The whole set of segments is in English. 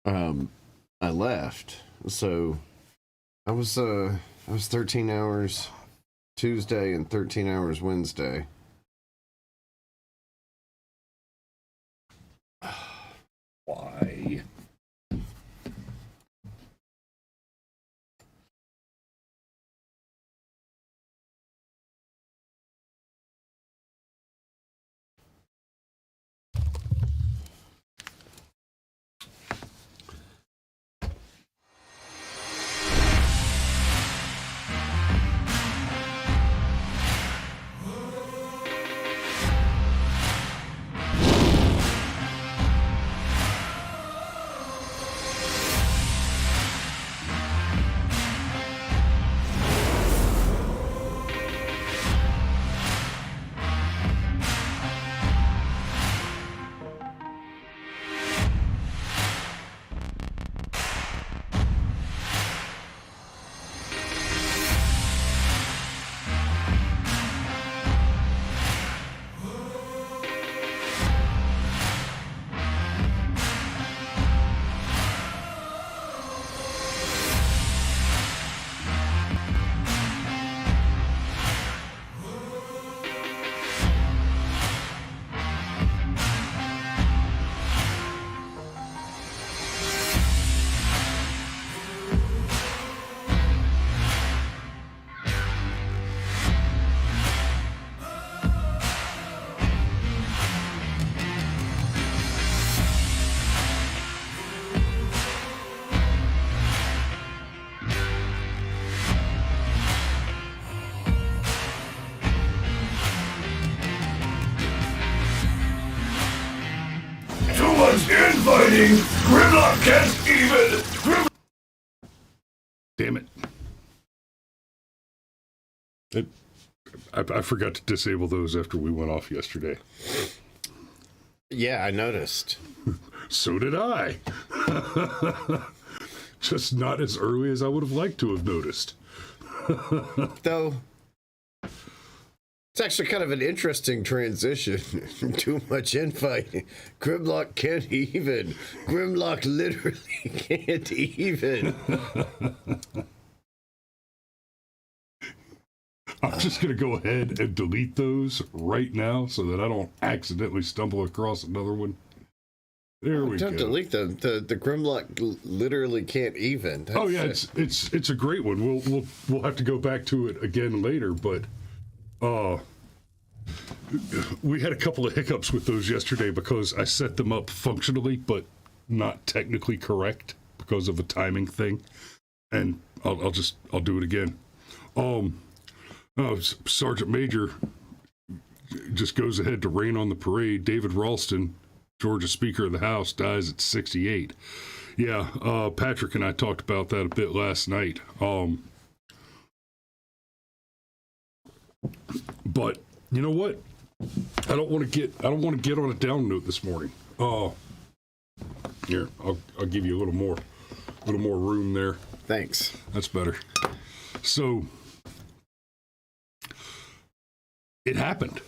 I left. So I was 13 hours Tuesday and 13 hours Wednesday. Why? Infighting! Grimlock can't even! Damn it. I forgot to disable those after we went off yesterday. Yeah, I noticed. So did I. Just not as early as I would have liked to have noticed. Though, it's actually kind of an interesting transition. Too much infighting. Grimlock can't even. Grimlock literally can't even. I'm just going to go ahead and delete those right now so that I don't accidentally stumble across another one. There we go. Don't delete them. The Grimlock literally can't even. Oh yeah, it's a great one. We'll have to go back to it again later, but we had a couple of hiccups with those yesterday because I set them up functionally but not technically correct because of a timing thing, and I'll do it again. Sergeant Major just goes ahead to rain on the parade. David Ralston, Georgia Speaker of the House, dies at 68. Yeah, Patrick and I talked about that a bit last night. But you know what? I don't want to get on a down note this morning. Here, I'll give you a little more room there. Thanks. That's better. So it happened.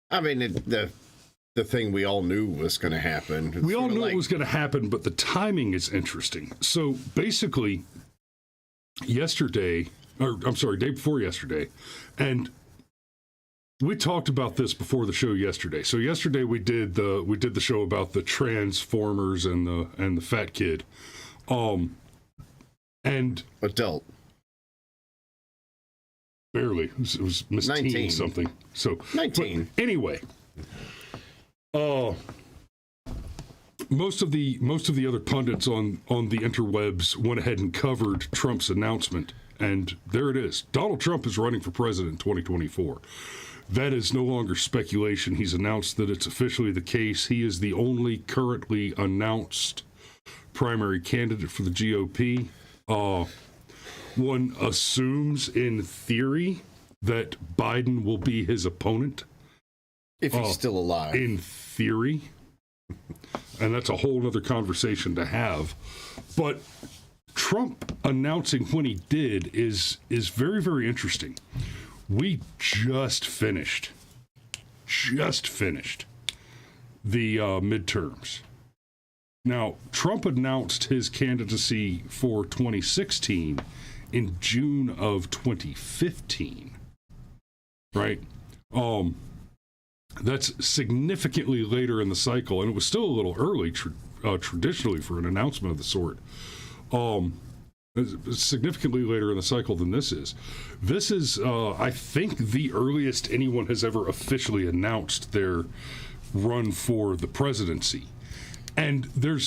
I mean, the thing we all knew was going to happen. We all knew it was going to happen, but the timing is interesting. So basically, day before yesterday, and we talked about this before the show yesterday. So yesterday we did the show about the Transformers and the fat kid, and adult. Barely. It was Miss 19. Teen something. So 19. Anyway, most of the other pundits on the interwebs went ahead and covered Trump's announcement, and there it is. Donald Trump is running for president in 2024. That is no longer speculation. He's announced that it's officially the case. He is the only currently announced primary candidate for the GOP. One assumes, in theory, that Biden will be his opponent. If he's still alive. In theory. And that's a whole other conversation to have. But Trump announcing when he did is very, very interesting. We just finished the midterms. Now, Trump announced his candidacy for 2016 in June of 2015, right? That's significantly later in the cycle, and it was still a little early traditionally for an announcement of the sort. Significantly later in the cycle than this is. This is, I think, the earliest anyone has ever officially announced their run for the presidency. And there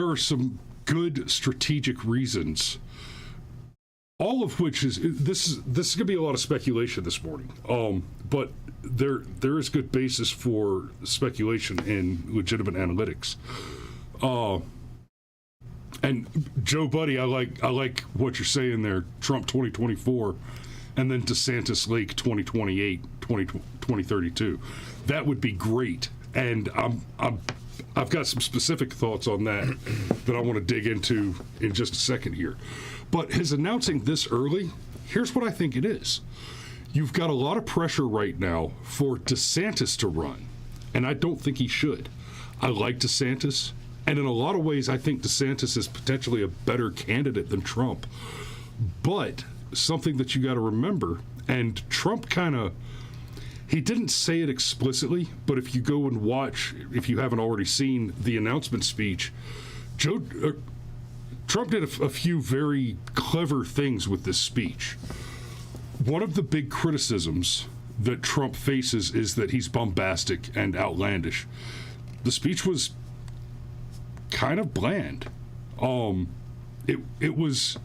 are some good strategic reasons, all of which is this is going to be a lot of speculation this morning. But there is good basis for speculation in legitimate analytics. And Joe Buddy, I like what you're saying there. Trump 2024, and then DeSantis Lake 2028, 2032. That would be great. And I've got some specific thoughts on that I want to dig into in just a second here. But his announcing this early, here's what I think it is. You've got a lot of pressure right now for DeSantis to run, and I don't think he should. I like DeSantis, and in a lot of ways, I think DeSantis is potentially a better candidate than Trump. But something that you got to remember, and Trump he didn't say it explicitly, but if you go and watch, if you haven't already seen the announcement speech, Trump did a few very clever things with this speech. One of the big criticisms that Trump faces is that he's bombastic and outlandish. The speech was kind of bland. It was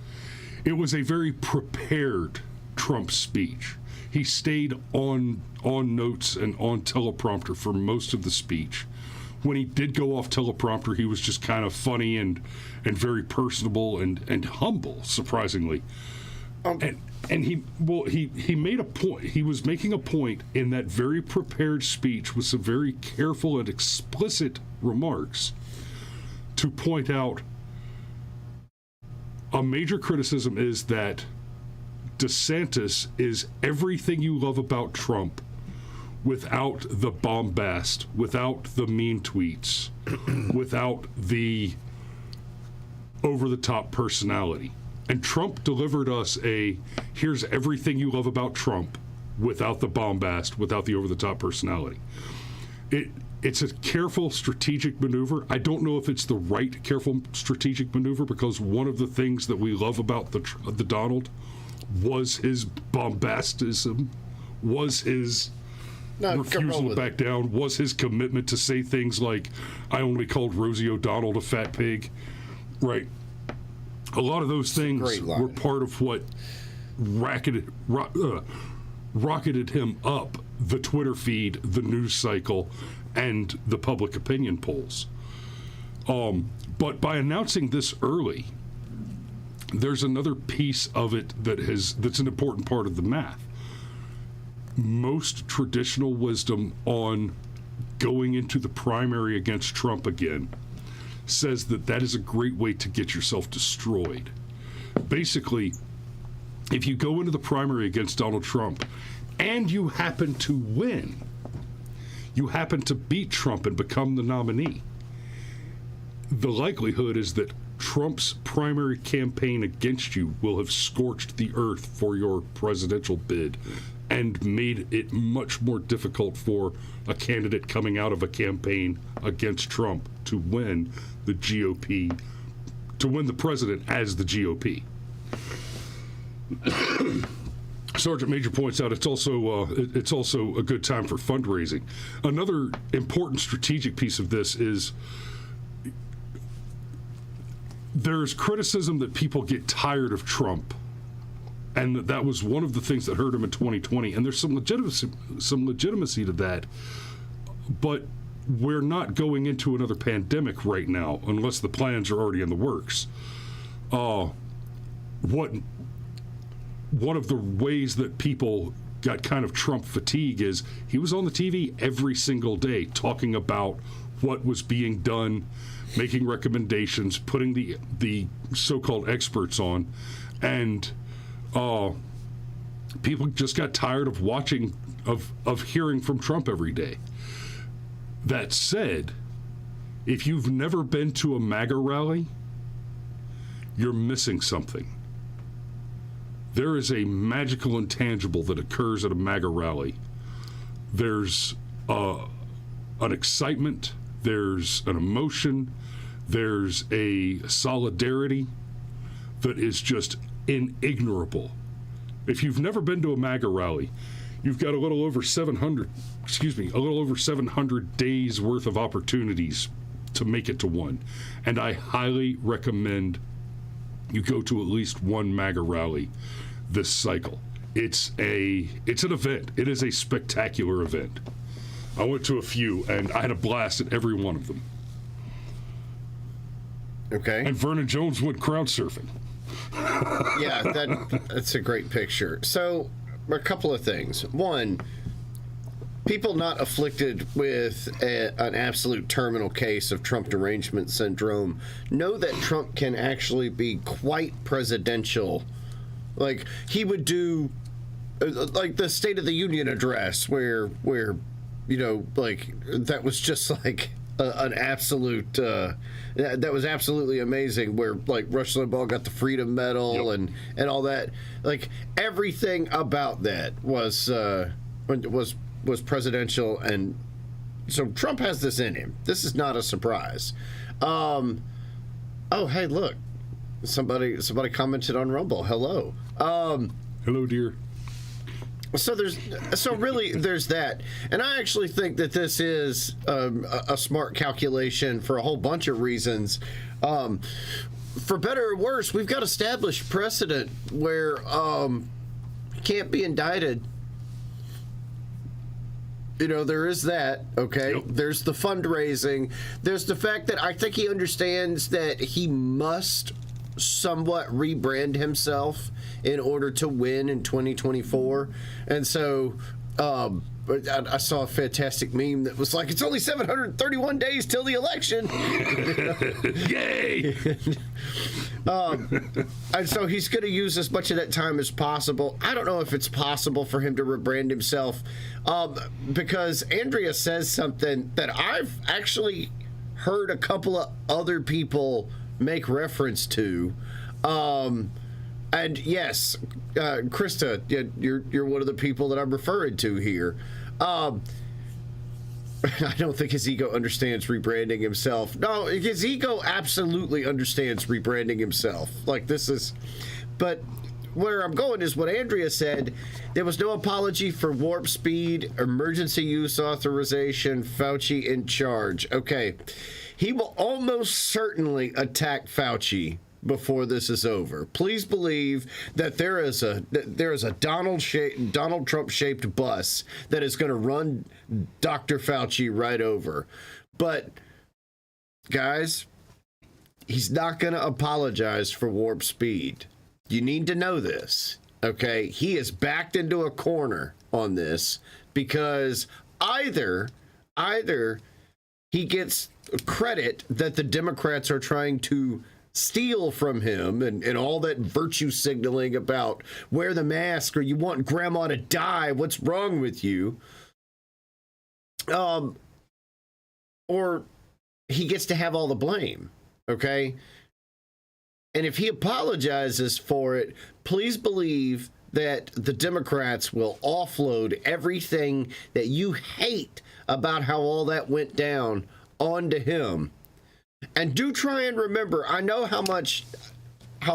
a very prepared Trump speech. He stayed on notes and on teleprompter for most of the speech. When he did go off teleprompter, he was just kind of funny and very personable and humble, surprisingly. And he made a point. He was making a point in that very prepared speech with some very careful and explicit remarks to point out a major criticism is that DeSantis is everything you love about Trump without the bombast, without the mean tweets, without the over-the-top personality. And Trump delivered us here's everything you love about Trump without the bombast, without the over-the-top personality. It's a careful strategic maneuver. I don't know if it's the right careful strategic maneuver, because one of the things that we love about the Donald was his bombastism, was his refusal to back down, was his commitment to say things like, I only called Rosie O'Donnell a fat pig, right? A lot of those things were part of what rocketed him up the Twitter feed, the news cycle, and the public opinion polls. But by announcing this early, there's another piece of it that's an important part of the math. Most traditional wisdom on going into the primary against Trump again says that is a great way to get yourself destroyed. Basically, if you go into the primary against Donald Trump and you happen to win, you happen to beat Trump and become the nominee, the likelihood is that Trump's primary campaign against you will have scorched the earth for your presidential bid and made it much more difficult for a candidate coming out of a campaign against Trump to win the GOP, to win the president as the GOP. Sergeant Major points out it's also a good time for fundraising. Another important strategic piece of this is there's criticism that people get tired of Trump, and that was one of the things that hurt him in 2020. And there's some legitimacy to that, but we're not going into another pandemic right now unless the plans are already in the works. One of the ways that people got kind of Trump fatigue is he was on the TV every single day talking about what was being done, making recommendations, putting the so-called experts on, and people just got tired of watching, of hearing from Trump every day. That said, If you've never been to a MAGA rally, you're missing something. There is a magical intangible that occurs at a MAGA rally. There's an excitement, there's an emotion, there's a solidarity that is just inignorable. If you've never been to a MAGA rally, you've got a little over 700 days worth of opportunities to make it to one. And I highly recommend you go to at least one MAGA rally this cycle. It's an event. It is a spectacular event. I went to a few, and I had a blast at every one of them. Okay. And Vernon Jones went crowd surfing. Yeah, that's a great picture. So, a couple of things. One, people not afflicted with an absolute terminal case of Trump derangement syndrome know that Trump can actually be quite presidential. Like, he would do, like, the State of the Union address where like, that was just like an absolute, that was absolutely amazing, where, like, Rush Limbaugh got the Freedom Medal and all that. Like, everything about that was presidential, and so Trump has this in him. This is not a surprise. Oh, hey, look. Somebody commented on Rumble. Hello. Hello, dear. So there's that, and I actually think that this is a smart calculation for a whole bunch of reasons. For better or worse, we've got established precedent where you can't be indicted. There is that, okay? Yep. There's the fundraising. There's the fact that I think he understands that he must somewhat rebrand himself in order to win in 2024. And so I saw a fantastic meme that was like, it's only 731 days till the election. Yay! And so he's going to use as much of that time as possible. I don't know if it's possible for him to rebrand himself, because Andrea says something that I've actually heard a couple of other people make reference to. And yes, Krista, you're one of the people that I'm referring to here. I don't think his ego understands rebranding himself. No, his ego absolutely understands rebranding himself. Like, this is... But where I'm going is what Andrea said. There was no apology for warp speed, emergency use authorization, Fauci in charge. Okay. He will almost certainly attack Fauci before this is over. Please believe that there is a Donald Trump shaped bus that is going to run Dr. Fauci right over. But guys, he's not going to apologize for warp speed. You need to know this, okay? He is backed into a corner on this because either he gets credit that the Democrats are trying to steal from him and all that virtue signaling about wear the mask or you want grandma to die, what's wrong with you? Or he gets to have all the blame, okay? And if he apologizes for it, please believe that the Democrats will offload everything that you hate about how all that went down onto him. And do try and remember, I know how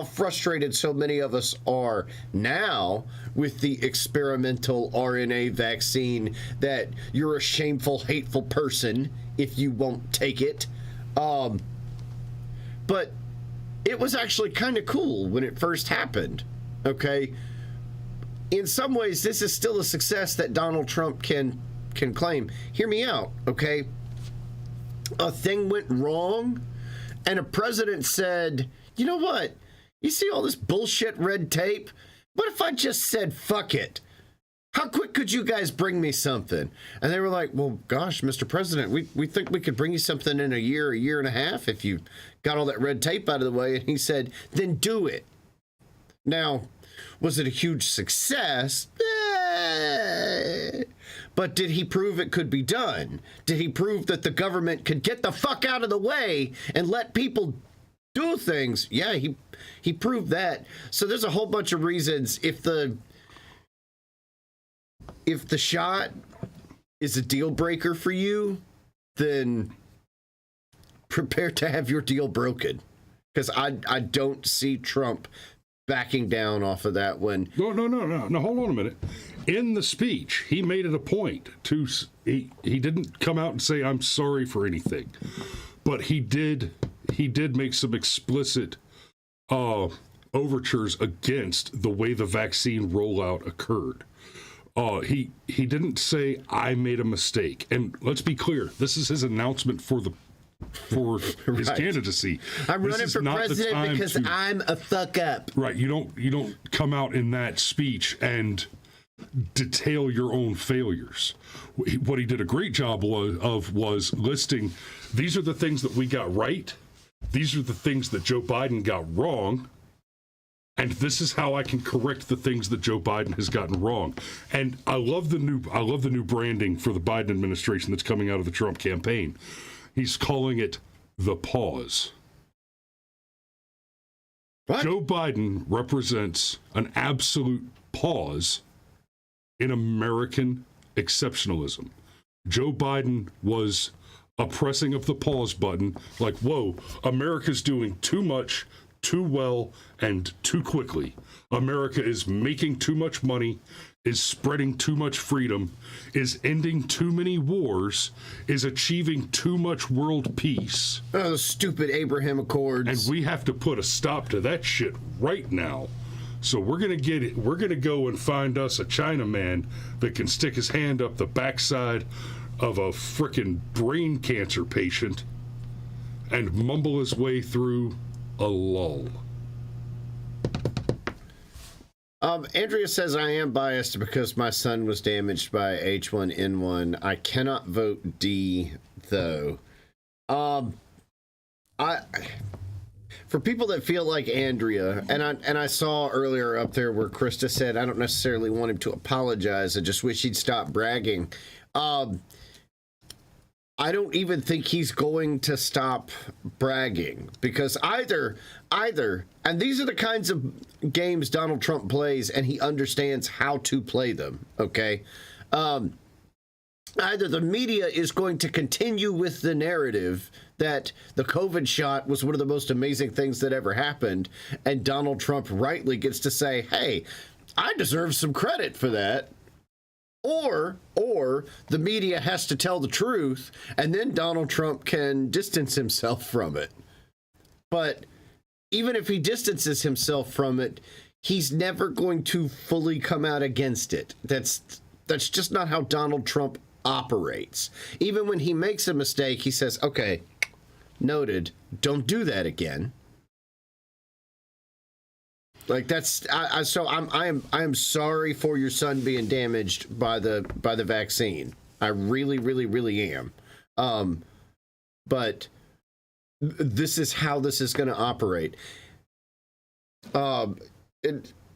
frustrated so many of us are now with the experimental RNA vaccine, that you're a shameful, hateful person if you won't take it. But it was actually kind of cool when it first happened, okay? In some ways, this is still a success that Donald Trump can claim. Hear me out, okay? A thing went wrong, and a president said, you know what? You see all this bullshit red tape? What if I just said, fuck it? How quick could you guys bring me something? And they were like, well, gosh, Mr. President, we think we could bring you something in a year and a half if you got all that red tape out of the way. And he said, then do it. Now, was it a huge success? But did he prove it could be done? Did he prove that the government could get the fuck out of the way and let people do things? Yeah, he proved that. So there's a whole bunch of reasons. If the shot is a deal breaker for you, then prepare to have your deal broken. Because I don't see Trump backing down off of that one. No, hold on a minute. In the speech, he made it a point to, he didn't come out and say, I'm sorry for anything. But he did make some explicit overtures against the way the vaccine rollout occurred. He didn't say, I made a mistake. And let's be clear, this is his announcement for his candidacy. I'm running for president because I'm a fuck up. Right. You don't come out in that speech and detail your own failures. What he did a great job was listing, these are the things that we got right. These are the things that Joe Biden got wrong. And this is how I can correct the things that Joe Biden has gotten wrong. And I love the new branding for the Biden administration that's coming out of the Trump campaign. He's calling it the pause. What? Joe Biden represents an absolute pause in American exceptionalism. Joe Biden was a pressing of the pause button, like, whoa, America's doing too much, too well, and too quickly. America is making too much money, is spreading too much freedom, is ending too many wars, is achieving too much world peace. Oh, those stupid Abraham Accords. And we have to put a stop to that shit right now. So we're gonna go and find us a Chinaman that can stick his hand up the backside of a frickin' brain cancer patient and mumble his way through a lull. Andrea says, I am biased because my son was damaged by H1N1. I cannot vote D, though. For people that feel like Andrea, and I saw earlier up there where Krista said, I don't necessarily want him to apologize. I just wish he'd stop bragging. I don't even think he's going to stop bragging, because either, and these are the kinds of games Donald Trump plays, and he understands how to play them, okay? Either the media is going to continue with the narrative that the COVID shot was one of the most amazing things that ever happened, and Donald Trump rightly gets to say, hey, I deserve some credit for that. Or the media has to tell the truth, and then Donald Trump can distance himself from it. But even if he distances himself from it, he's never going to fully come out against it. That's just not how Donald Trump operates. Even when he makes a mistake, he says, okay, noted, don't do that again. Like, that's I am sorry for your son being damaged by the vaccine. I really, really, really am. But this is how this is going to operate.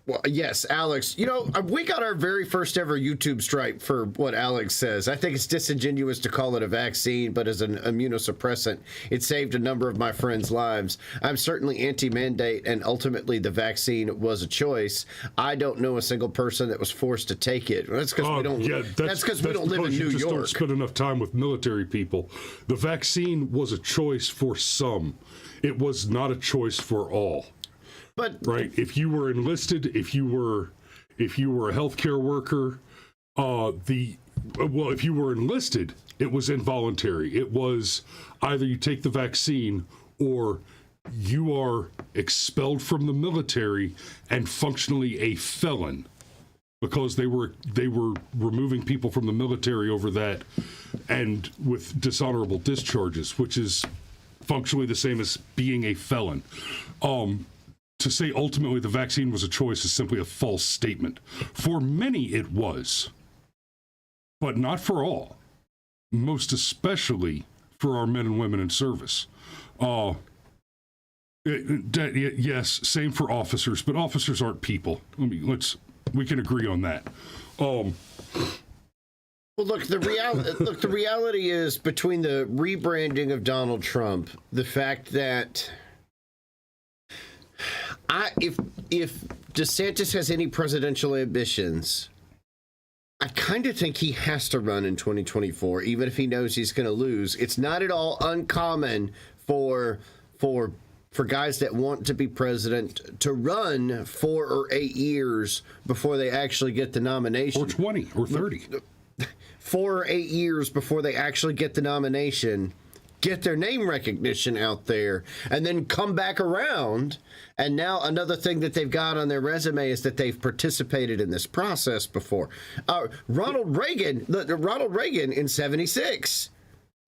Well, yes, Alex, we got our very first ever YouTube stripe for what Alex says. I think it's disingenuous to call it a vaccine, but as an immunosuppressant, it saved a number of my friends' lives. I'm certainly anti-mandate, and ultimately the vaccine was a choice. I don't know a single person that was forced to take it. That's because we don't. Yeah, that's because we don't live in New York. Don't spend enough time with military people. The vaccine was a choice for some. It was not a choice for all. But right, if you were enlisted, if you were a healthcare worker, if you were enlisted, it was involuntary. It was either you take the vaccine or you are expelled from the military and functionally a felon, because they were removing people from the military over that, and with dishonorable discharges, which is functionally the same as being a felon. To say ultimately the vaccine was a choice is simply a false statement. For many, it was, but not for all. Most especially for our men and women in service. Yes, same for officers, but officers aren't people. We can agree on that. Well, look, the reality is between the rebranding of Donald Trump, the fact that if DeSantis has any presidential ambitions, I kind of think he has to run in 2024, even if he knows he's going to lose. It's not at all uncommon for guys that want to be president to run 4 or 8 years before they actually get the nomination. Or 20 or 30. 4 or 8 years before they actually get the nomination, get their name recognition out there, and then come back around. And now another thing that they've got on their resume is that they've participated in this process before. Ronald Reagan in '76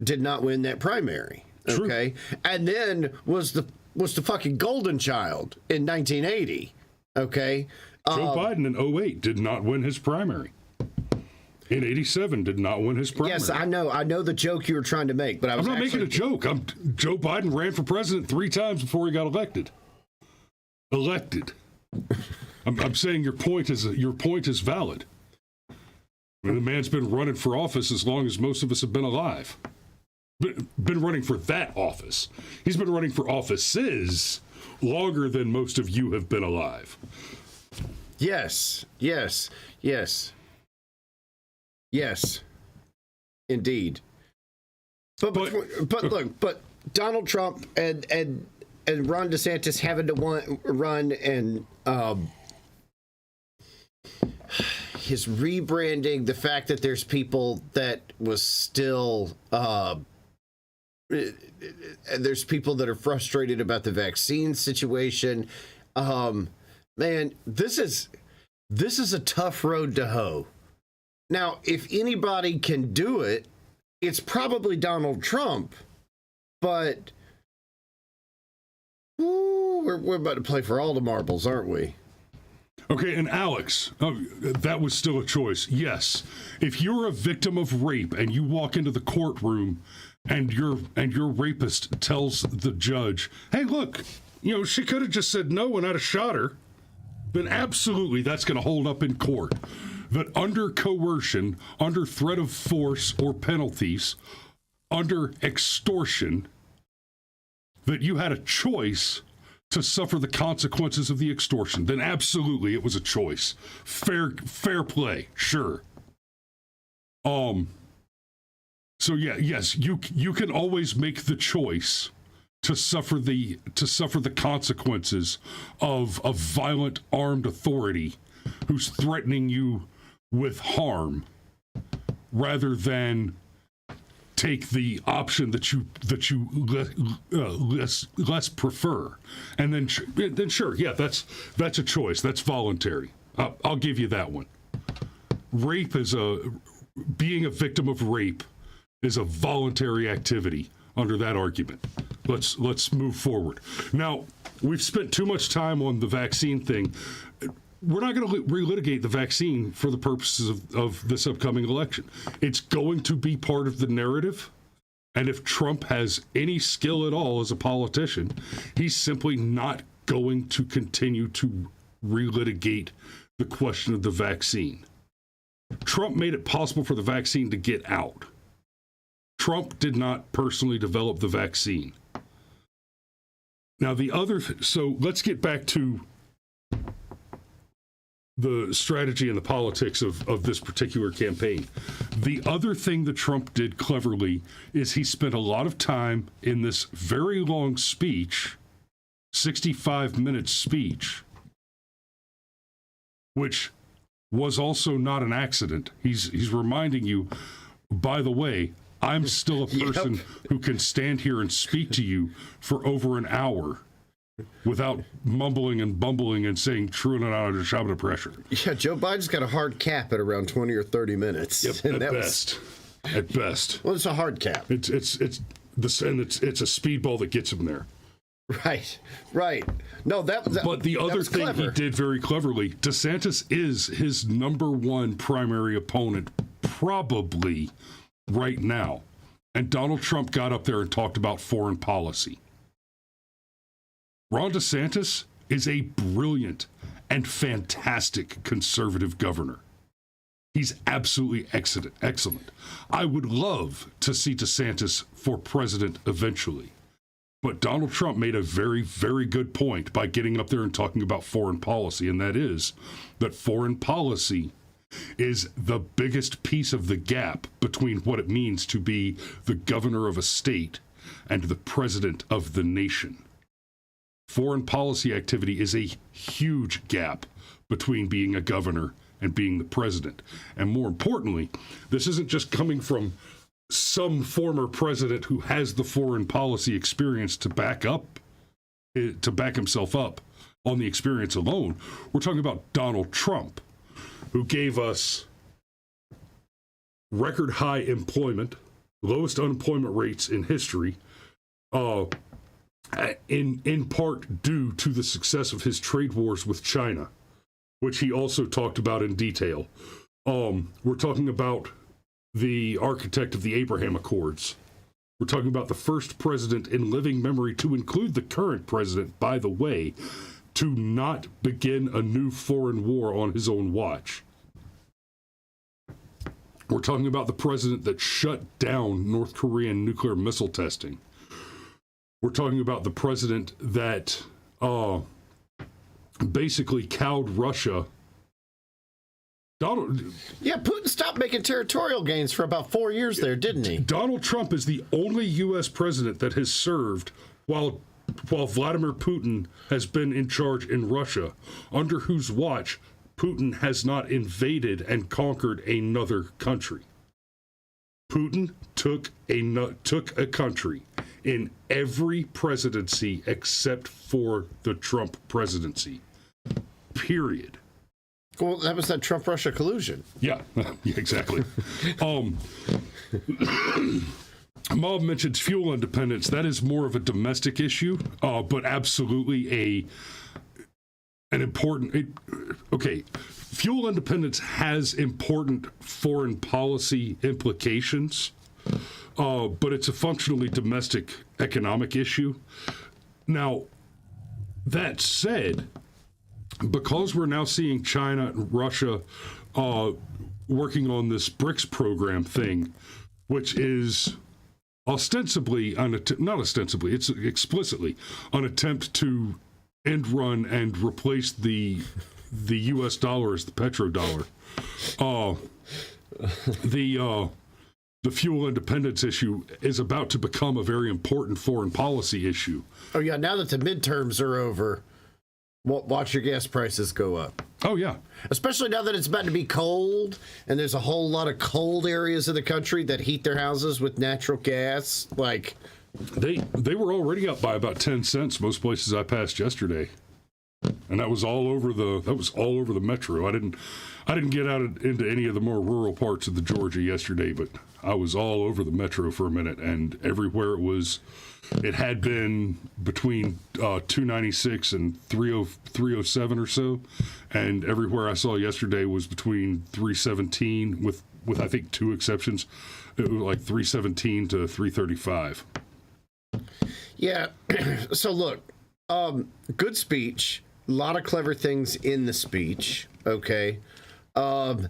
did not win that primary. Okay. True. And then was the fucking golden child in 1980. Okay. Joe Biden in 08 did not win his primary. In 87 did not win his primary. Yes, I know the joke you were trying to make, but I'm not making a joke. Joe Biden ran for president 3 times before he got elected. I'm saying your point is valid. I mean, the man's been running for office as long as most of us have been alive. Been running for that office. He's been running for offices longer than most of you have been alive. Yes, indeed. But look, Donald Trump and Ron DeSantis having to run and his rebranding, the fact that there's people that was still there's people that are frustrated about the vaccine situation. Man, this is a tough road to hoe. Now, if anybody can do it, it's probably Donald Trump. But we're about to play for all the marbles, aren't we? Okay, and Alex, that was still a choice. Yes, if you're a victim of rape and you walk into the courtroom and your rapist tells the judge, "Hey, look, she could have just said no and I'd have shot her," then absolutely that's going to hold up in court. That under coercion, under threat of force or penalties, under extortion, that you had a choice to suffer the consequences of the extortion, then absolutely it was a choice. Fair play, sure. So yeah, yes, you can always make the choice to suffer the consequences of a violent armed authority who's threatening you with harm, rather than take the option that you less prefer, and then sure, yeah, that's a choice. That's voluntary. I'll give you that one. Being a victim of rape is a voluntary activity under that argument. Let's move forward. Now, we've spent too much time on the vaccine thing. We're not going to relitigate the vaccine for the purposes of this upcoming election. It's going to be part of the narrative. And if Trump has any skill at all as a politician, he's simply not going to continue to relitigate the question of the vaccine. Trump made it possible for the vaccine to get out. Trump did not personally develop the vaccine. Now, so let's get back to the strategy and the politics of this particular campaign. The other thing that Trump did cleverly is he spent a lot of time in this very long speech, 65-minute speech, which was also not an accident. He's reminding you, by the way, I'm still a person who can stand here and speak to you for over an hour without mumbling and bumbling and saying true and under shout of pressure. Yeah, Joe Biden's got a hard cap at around 20 or 30 minutes. Yep, at best. Well, it's a hard cap. It's a speedball that gets him there. Right. No, but the other thing clever. He did very cleverly, DeSantis is his number one primary opponent probably right now. And Donald Trump got up there and talked about foreign policy. Ron DeSantis is a brilliant and fantastic conservative governor. He's absolutely excellent. I would love to see DeSantis for president eventually. But Donald Trump made a very, very good point by getting up there and talking about foreign policy, and that is that foreign policy is the biggest piece of the gap between what it means to be the governor of a state and the president of the nation. Foreign policy activity is a huge gap between being a governor and being the president. And more importantly, this isn't just coming from some former president who has the foreign policy experience to back himself up on the experience alone. We're talking about Donald Trump, who gave us record high employment, lowest unemployment rates in history, in part due to the success of his trade wars with China, which he also talked about in detail. We're talking about the architect of the Abraham Accords. We're talking about the first president in living memory to include the current president, by the way, to not begin a new foreign war on his own watch. We're talking about the president that shut down North Korean nuclear missile testing. We're talking about the president that basically cowed Russia. Putin stopped making territorial gains for about 4 years there, didn't he? Donald Trump is the only U.S. president that has served while Vladimir Putin has been in charge in Russia, under whose watch Putin has not invaded and conquered another country. Putin took a country in every presidency except for the Trump presidency. Period. Well, that was that Trump-Russia collusion. Yeah, exactly. Mob mentioned fuel independence. That is more of a domestic issue, but absolutely an important. Fuel independence has important foreign policy implications, but it's a functionally domestic economic issue. Now, that said, because we're now seeing China and Russia working on this BRICS program thing, which is explicitly an attempt to end run and replace the U.S. dollar as the petrodollar. The fuel independence issue is about to become a very important foreign policy issue. Oh, yeah, now that the midterms are over, watch your gas prices go up. Oh, yeah. Especially now that it's about to be cold, and there's a whole lot of cold areas of the country that heat their houses with natural gas. Like, they were already up by about 10 cents most places I passed yesterday. And that was all over the metro. I didn't get out into any of the more rural parts of the Georgia yesterday, but I was all over the metro for a minute, and everywhere it had been between 296 and 307 or so, and everywhere I saw yesterday was between 317 with I think two exceptions. It was like 317 to 335. Yeah. So look, good speech. A lot of clever things in the speech, okay? But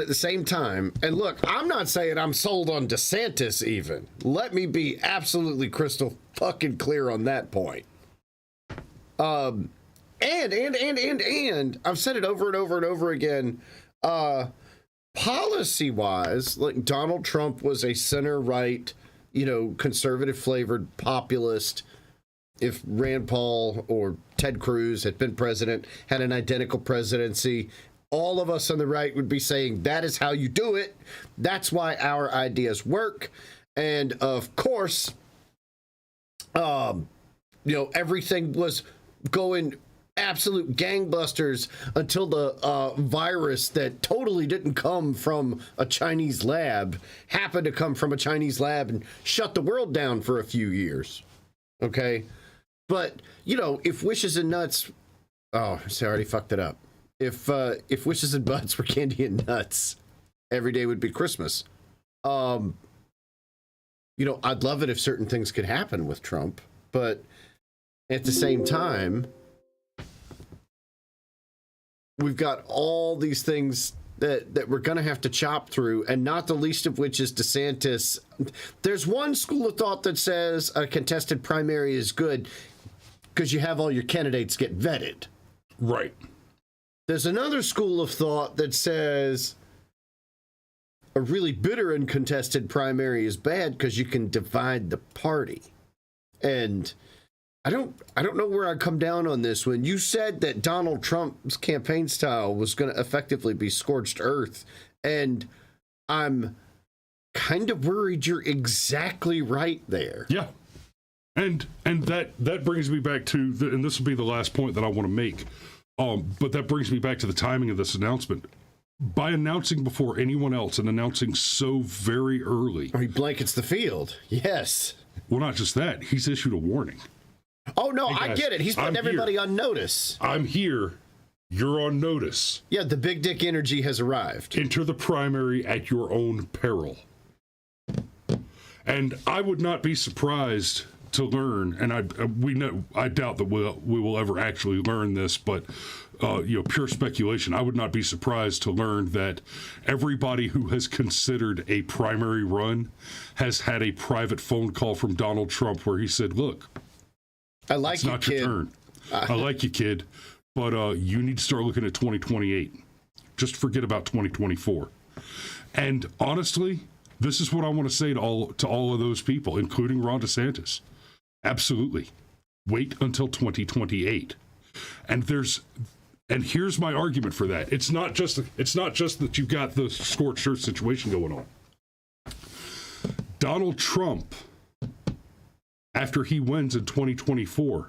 at the same time, and look, I'm not saying I'm sold on DeSantis even. Let me be absolutely crystal fucking clear on that point. And I've said it over and over and over again. Policy-wise, like, Donald Trump was a center-right, conservative flavored populist. If Rand Paul or Ted Cruz had been president, had an identical presidency, all of us on the right would be saying that is how you do it. That's why our ideas work. And of course, everything was going absolute gangbusters until the virus that totally didn't come from a Chinese lab happened to come from a Chinese lab and shut the world down for a few years. Okay. But, if wishes and nuts, I already fucked it up. If wishes and butts were candy and nuts, every day would be Christmas. I'd love it if certain things could happen with Trump, but at the same time, we've got all these things that we're going to have to chop through, and not the least of which is DeSantis. There's one school of thought that says a contested primary is good because you have all your candidates get vetted. Right. There's another school of thought that says a really bitter and contested primary is bad because you can divide the party. And I don't know where I come down on this. When you said that Donald Trump's campaign style was going to effectively be scorched earth, and I'm kind of worried you're exactly right there. Yeah. And that brings me back to, and this will be the last point that I want to make, but that brings me back to the timing of this announcement. By announcing before anyone else and announcing so very early. Or he blankets the field. Yes. Well, not just that. He's issued a warning. Oh, no, Hey guys, I get it. He's putting everybody on notice. I'm here. You're on notice. Yeah, the big dick energy has arrived. Enter the primary at your own peril. And I would not be surprised to learn, and I doubt that we will ever actually learn this, but pure speculation. I would not be surprised to learn that everybody who has considered a primary run has had a private phone call from Donald Trump where he said, "Look, I like it's you, not kid. your turn. I like you, kid, but you need to start looking at 2028. Just forget about 2024." And honestly, this is what I want to say to all of those people, including Ron DeSantis. Absolutely. Wait until 2028. And here's my argument for that. It's not just that you've got the scorched earth situation going on. Donald Trump, after he wins in 2024,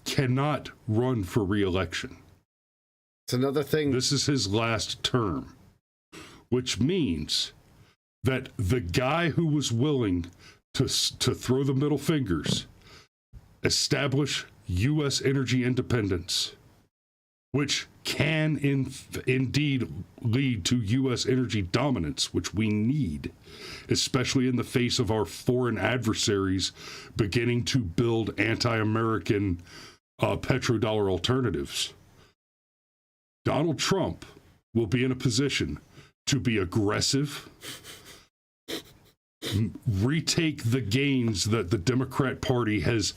cannot run for re-election. It's another thing. This is his last term, which means that the guy who was willing to throw the middle fingers, establish U.S. energy independence, which can indeed lead to U.S. energy dominance, which we need, especially in the face of our foreign adversaries beginning to build anti-American petrodollar alternatives. Donald Trump will be in a position to be aggressive, retake the gains that the Democrat Party has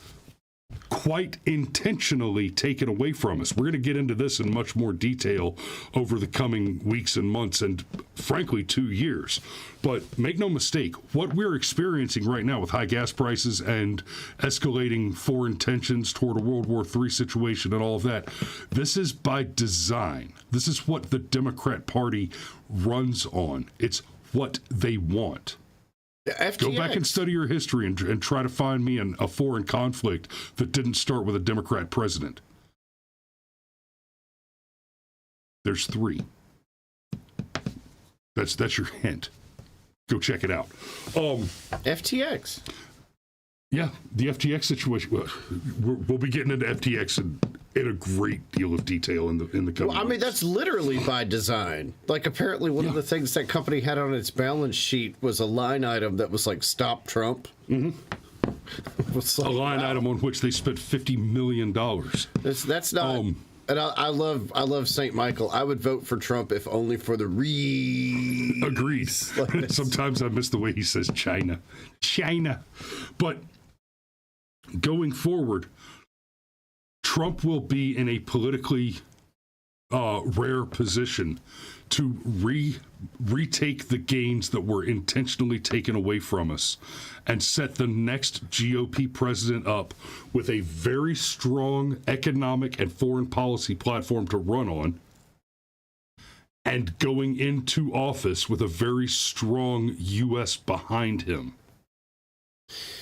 quite intentionally taken away from us. We're going to get into this in much more detail over the coming weeks and months and, frankly, 2 years. But make no mistake, what we're experiencing right now with high gas prices and escalating foreign tensions toward a World War III situation and all of that, this is by design. This is what the Democrat Party runs on. It's what they want. Go back and study your history and try to find me a foreign conflict that didn't start with a Democrat president. There's 3. That's your hint. Go check it out. FTX. Yeah, the FTX situation. We'll be getting into FTX in a great deal of detail in the coming Well, I mean, months. that's literally by design. Like, apparently one of the things that company had on its balance sheet was a line item that was like, "Stop Trump." Mm-hmm. A line item on which they spent $50 million. That's not... and I love St. Michael. I would vote for Trump if only for the Agreed. Like, Sometimes I miss the way he says China. But going forward, Trump will be in a politically rare position to retake the gains that were intentionally taken away from us and set the next GOP president up with a very strong economic and foreign policy platform to run on, and going into office with a very strong U.S. behind him.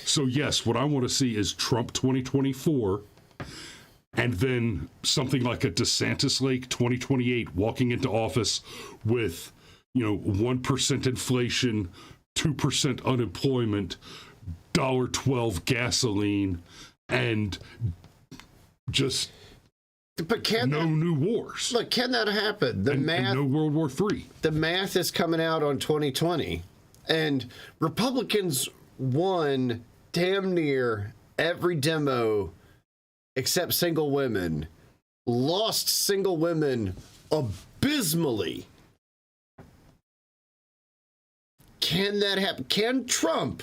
So yes, what I want to see is Trump 2024, and then something like a DeSantis-like 2028 walking into office with, 1% inflation, 2% unemployment, $1.12 gasoline, and just new wars. Look, can that happen? And no World War III. The math is coming out on 2020, and Republicans won damn near every demo except single women lost single women abysmally. Can that happen? Can Trump,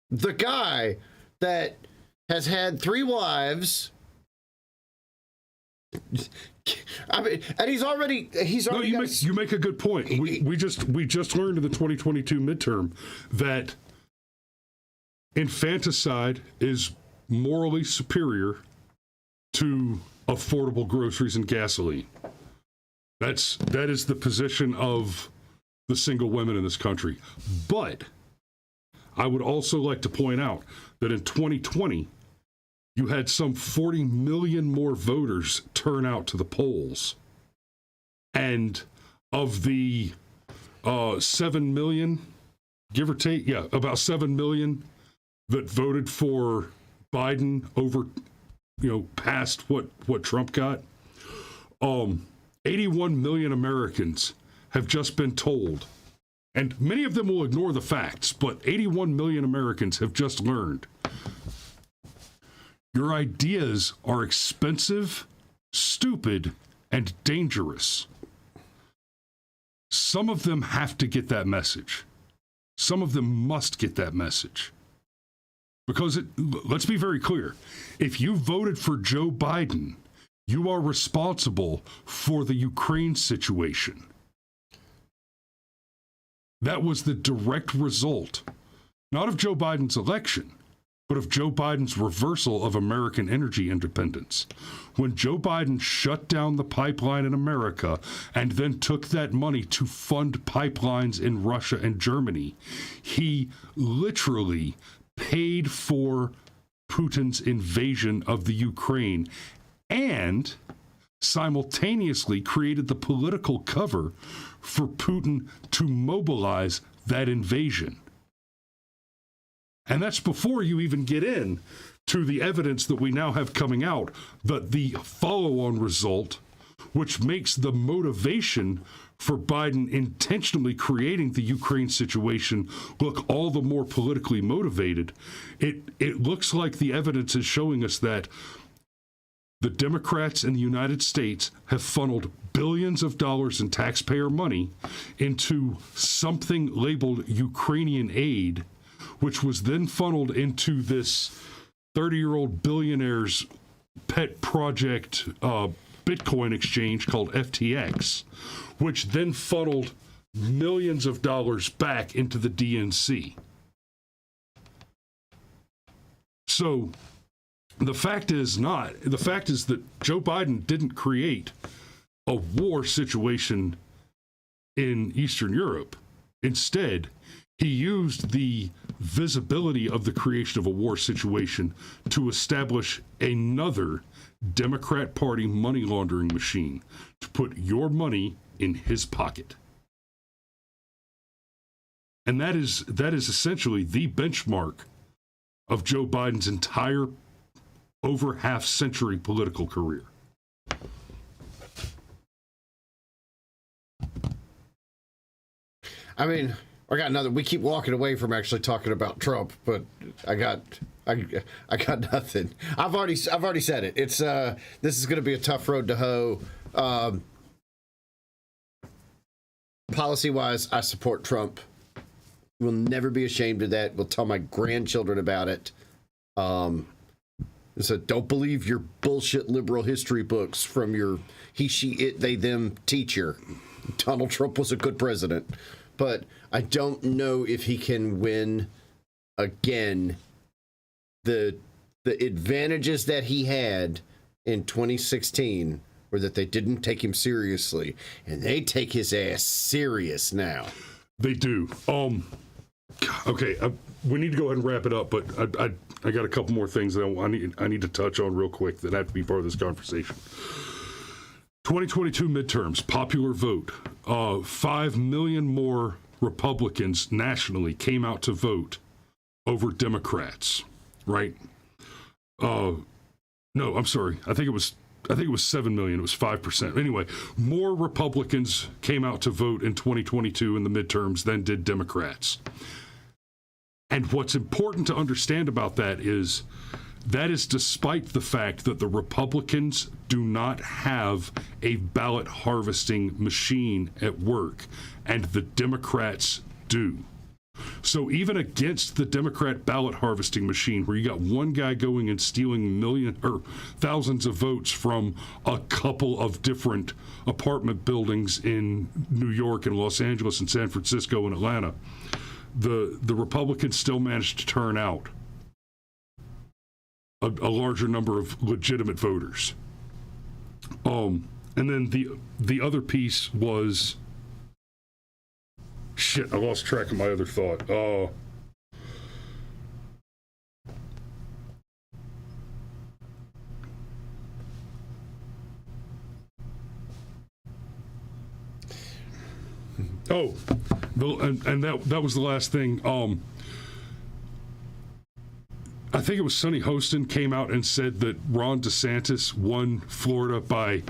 the guy that has had 3 wives, I mean, and he's already No, you make a good point. We just learned in the 2022 midterm that infanticide is morally superior to affordable groceries and gasoline. That is the position of the single women in this country. But I would also like to point out that in 2020, you had some 40 million more voters turn out to the polls. And of the 7 million, give or take, about 7 million that voted for Biden over, past what Trump got, 81 million Americans have just been told, and many of them will ignore the facts, but 81 million Americans have just learned your ideas are expensive, stupid, and dangerous. Some of them have to get that message. Some of them must get that message. Because let's be very clear. If you voted for Joe Biden, you are responsible for the Ukraine situation. That was the direct result, not of Joe Biden's election, but of Joe Biden's reversal of American energy independence. When Joe Biden shut down the pipeline in America and then took that money to fund pipelines in Russia and Germany, he literally paid for Putin's invasion of the Ukraine and simultaneously created the political cover for Putin to mobilize that invasion. And that's before you even get in to the evidence that we now have coming out, that the follow-on result, which makes the motivation for Biden intentionally creating the Ukraine situation look all the more politically motivated. It looks like the evidence is showing us that the Democrats in the United States have funneled billions of dollars in taxpayer money into something labeled Ukrainian aid, which was then funneled into this 30-year-old billionaire's pet project Bitcoin exchange called FTX, which then funneled millions of dollars back into the DNC. So the fact is that Joe Biden didn't create a war situation in Eastern Europe. Instead, he used the visibility of the creation of a war situation to establish another Democrat Party money laundering machine to put your money in his pocket. And that is essentially the benchmark of Joe Biden's entire over half-century political career. I mean, I got another. We keep walking away from actually talking about Trump, but I got nothing. I've already said it. It's this is going to be a tough road to hoe. Policy-wise, I support Trump. We'll never be ashamed of that. We'll tell my grandchildren about it. So don't believe your bullshit liberal history books from your he, she, it, they, them teacher. Donald Trump was a good president, but I don't know if he can win again. The advantages that he had in 2016 were that they didn't take him seriously, and they take his ass serious now. They do. Okay, we need to go ahead and wrap it up, but I got a couple more things that I need to touch on real quick that have to be part of this conversation. 2022 midterms, popular vote. 5 million more Republicans nationally came out to vote over Democrats, right? No, I'm sorry. I think it was 7 million. It was 5%. Anyway, more Republicans came out to vote in 2022 in the midterms than did Democrats. And what's important to understand about that is That is despite the fact that the Republicans do not have a ballot harvesting machine at work, and the Democrats do. So even against the Democrat ballot harvesting machine, where you got one guy going and stealing thousands of votes from a couple of different apartment buildings in New York and Los Angeles and San Francisco and Atlanta, the Republicans still managed to turn out a larger number of legitimate voters. And then the other piece was, shit, I lost track of my other thought. That was the last thing. I think it was Sonny Hostin came out and said that Ron DeSantis won Florida by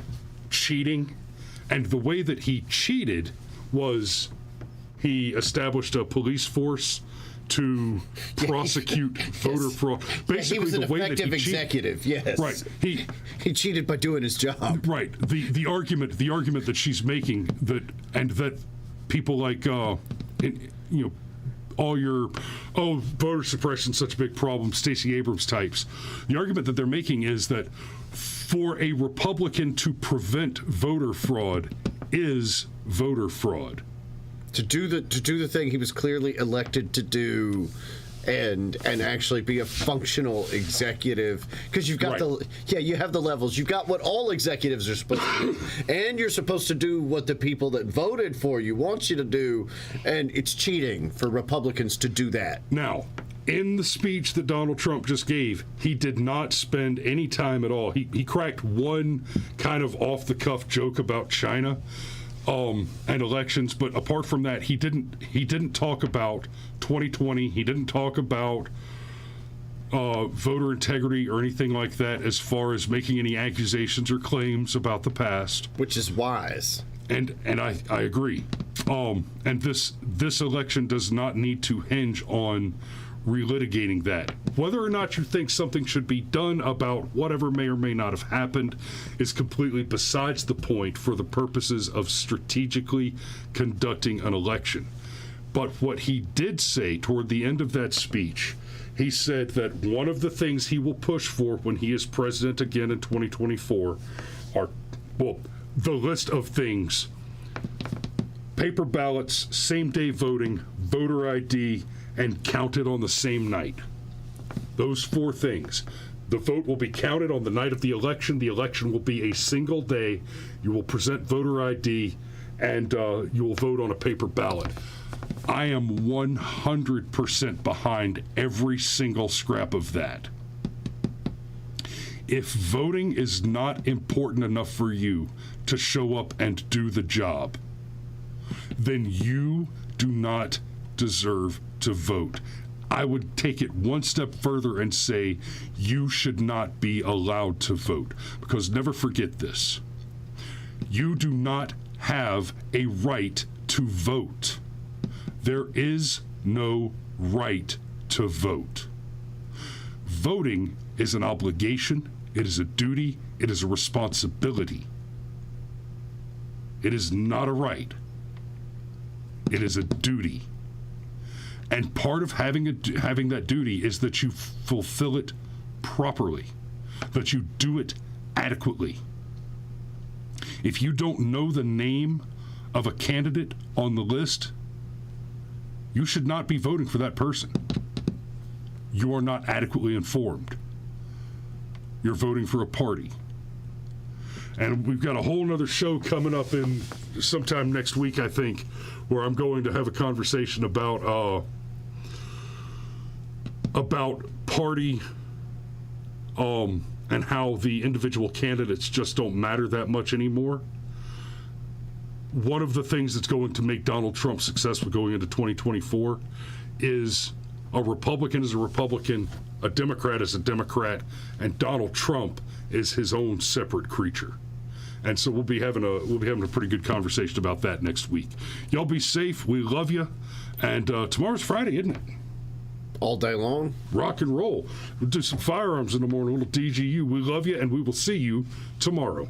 cheating, and the way that he cheated was he established a police force to prosecute voter fraud. Basically, he was an the way effective that he executive. Yes, right. He cheated by doing his job. Right. The argument that she's making that people like voter suppression such a big problem, Stacey Abrams types. The argument that they're making is that for a Republican to prevent voter fraud is voter fraud. To do the thing he was clearly elected to do, and actually be a functional executive, because you've got you have the levels. You've got what all executives are supposed to do, and you're supposed to do what the people that voted for you want you to do, and it's cheating for Republicans to do that. Now, in the speech that Donald Trump just gave, he did not spend any time at all. He cracked one kind of off-the-cuff joke about China and elections, but apart from that, he didn't talk about 2020. He didn't talk about voter integrity or anything like that, as far as making any accusations or claims about the past. Which is wise. And I agree. And this election does not need to hinge on relitigating that. Whether or not you think something should be done about whatever may or may not have happened is completely besides the point for the purposes of strategically conducting an election. But what he did say toward the end of that speech, he said that one of the things he will push for when he is president again in 2024 are, the list of things: paper ballots, same-day voting, voter ID, and counted on the same night. Those four things. The vote will be counted on the night of the election. The election will be a single day. You will present voter ID, and you will vote on a paper ballot. I am 100% behind every single scrap of that. If voting is not important enough for you to show up and do the job, then you do not deserve to vote. I would take it one step further and say you should not be allowed to vote, because never forget this: you do not have a right to vote. There is no right to vote. Voting is an obligation, it is a duty, it is a responsibility. It is not a right. It is a duty. And part of having that duty is that you fulfill it properly, that you do it adequately. If you don't know the name of a candidate on the list, you should not be voting for that person. You are not adequately informed. You're voting for a party. And we've got a whole nother show coming up in sometime next week, I think, where I'm going to have a conversation about party and how the individual candidates just don't matter that much anymore. One of the things that's going to make Donald Trump successful going into 2024 is a Republican is a Republican, a Democrat is a Democrat, and Donald Trump is his own separate creature. And so we'll be having a pretty good conversation about that next week. Y'all be safe. We love you. And tomorrow's Friday, isn't it? All day long. Rock and roll. We'll do some firearms in the morning, a little DGU. We love you, and we will see you tomorrow.